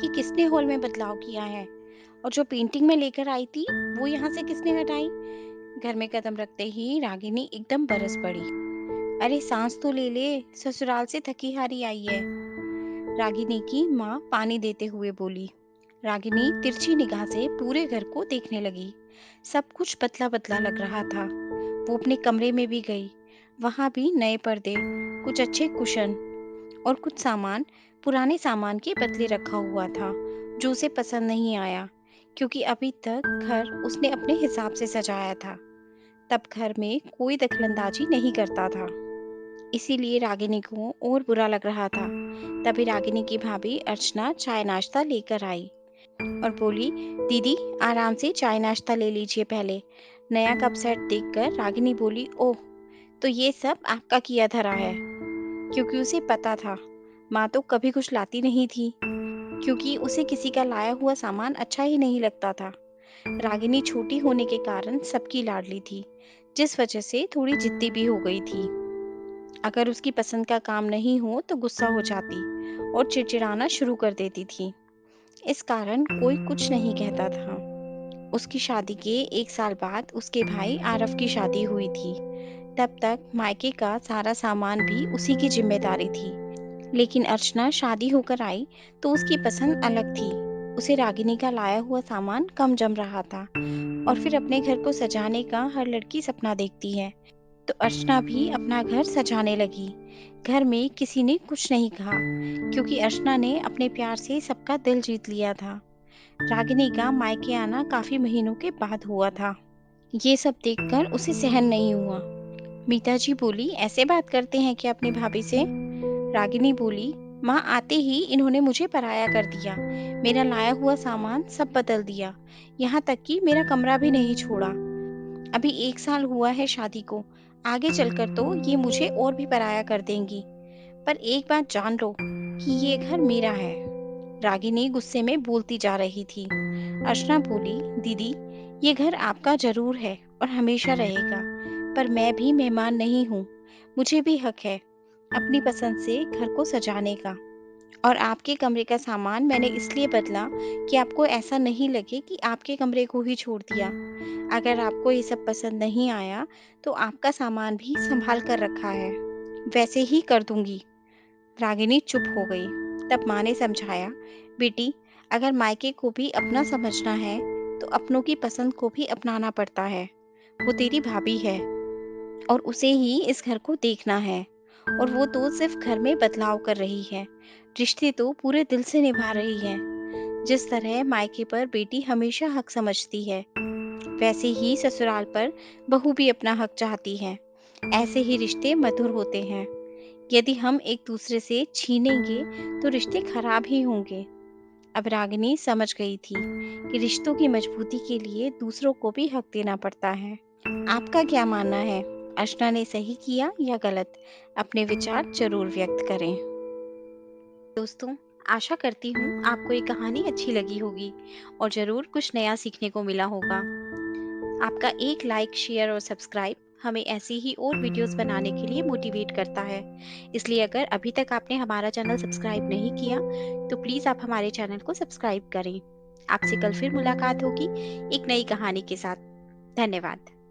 कि किसने हॉल में बदलाव किया है और जो पेंटिंग में लेकर आई थी वो यहाँ से किसने हटाई। घर में कदम रखते ही रागिनी एकदम बरस पड़ी। अरे सांस तो ले ले, ससुराल से थकी हारी आई है। रागिनी की माँ पानी देते हुए बोली। रागिनी तिरछी निगाह से पूरे घर को देखने लगी। सब कुछ बदला बदला लग रहा था। वो अपने कमरे में भी गई। वहां भी नए पर्दे, कुछ अच्छे कुशन और कुछ सामान पुराने सामान के बदले रखा हुआ था जो उसे पसंद नहीं आया, क्योंकि अभी तक घर उसने अपने हिसाब से सजाया था। तब घर में कोई दखलंदाजी नहीं करता था, इसीलिए रागिनी को और बुरा लग रहा था। तभी रागिनी की भाभी अर्चना चाय नाश्ता लेकर आई और बोली, दीदी आराम से चाय नाश्ता ले लीजिए पहले। नया कप सेट देखकर रागिनी बोली, ओह, तो ये सब आपका किया धरा है। क्योंकि उसे पता था माँ तो कभी कुछ लाती नहीं थी, क्योंकि उसे किसी का लाया हुआ सामान अच्छा ही नहीं लगता था। रागिनी छोटी होने के कारण सबकी लाडली थी, जिस वजह से थोड़ी जिद्दी भी हो गई थी। अगर उसकी पसंद का काम नहीं हो तो गुस्सा हो जाती और चिड़चिड़ाना शुरू कर देती थी। इस कारण कोई कुछ नहीं कहता था। उसकी शादी के 1 साल बाद उसके भाई आरव की शादी हुई थी। तब तक मायके का सारा सामान भी उसी की जिम्मेदारी थी। लेकिन अर्चना शादी होकर आई तो उसकी पसंद अलग थी। उसे रागिनी का लाया हुआ सामान कम जम रहा था, और फिर अपने घर को सजाने का हर लड़की सपना देखती है। तो अर्चना भी अपना घर सजाने लगी। घर में किसी ने कुछ नहीं कहा, क्योंकि अर्चना ने अपने प्यार से सबका दिल जीत लिया था। रागिनी का मायके आना काफी महीनों के बाद हुआ था। ये सब देखकर उसे सहन नहीं हुआ। मीता जी बोली, ऐसे बात करते हैं क्या अपनी भाभी से? रागिनी बोली, माँ आते ही इन्होंने मुझे पराया कर दिया। मेरा लाया हुआ सामान सब बदल दिया, यहाँ तक कि मेरा कमरा भी नहीं छोड़ा। अभी 1 साल हुआ है शादी को, आगे चलकर तो ये मुझे और भी पराया कर देंगी। पर एक बात जान लो कि ये घर मेरा है। रागिनी गुस्से में बोलती जा रही थी। अर्चना बोली, दीदी ये घर आपका जरूर है और हमेशा रहेगा, पर मैं भी मेहमान नहीं हूँ। मुझे भी हक है अपनी पसंद से घर को सजाने का। और आपके कमरे का सामान मैंने इसलिए बदला कि आपको ऐसा नहीं लगे कि आपके कमरे को ही छोड़ दिया। अगर आपको ये सब पसंद नहीं आया तो आपका सामान भी संभाल कर रखा है, वैसे ही कर दूंगी। रागिनी चुप हो गई। तब माँ ने समझाया, बेटी अगर मायके को भी अपना समझना है तो अपनों की पसंद को भी अपनाना पड़ता है। वो तेरी भाभी है और उसे ही इस घर को देखना है, और वो तो सिर्फ घर में बदलाव कर रही है, रिश्ते तो पूरे दिल से निभा रही है। जिस तरह मायके पर बेटी हमेशा हक समझती है, वैसे ही ससुराल पर बहू भी अपना हक चाहती है। ऐसे ही रिश्ते मधुर होते हैं। यदि हम एक दूसरे से छीनेंगे तो रिश्ते खराब ही होंगे। अब रागिनी समझ गई थी कि रिश्तों की मजबूती के लिए दूसरों को भी हक देना पड़ता है। आपका क्या मानना है? अर्चना ने सही किया या गलत? अपने विचार जरूर व्यक्त करें। दोस्तों, आशा करती हूँ आपको ये कहानी अच्छी लगी होगी और जरूर कुछ नया सीखने को मिला होगा। आपका एक लाइक, शेयर और सब्सक्राइब हमें ऐसी ही और वीडियोस बनाने के लिए मोटिवेट करता है। इसलिए अगर अभी तक आपने हमारा चैनल सब्सक्राइब नहीं किया तो प्लीज़ आप हमारे चैनल को सब्सक्राइब करें। आपसे कल फिर मुलाकात होगी एक नई कहानी के साथ। धन्यवाद।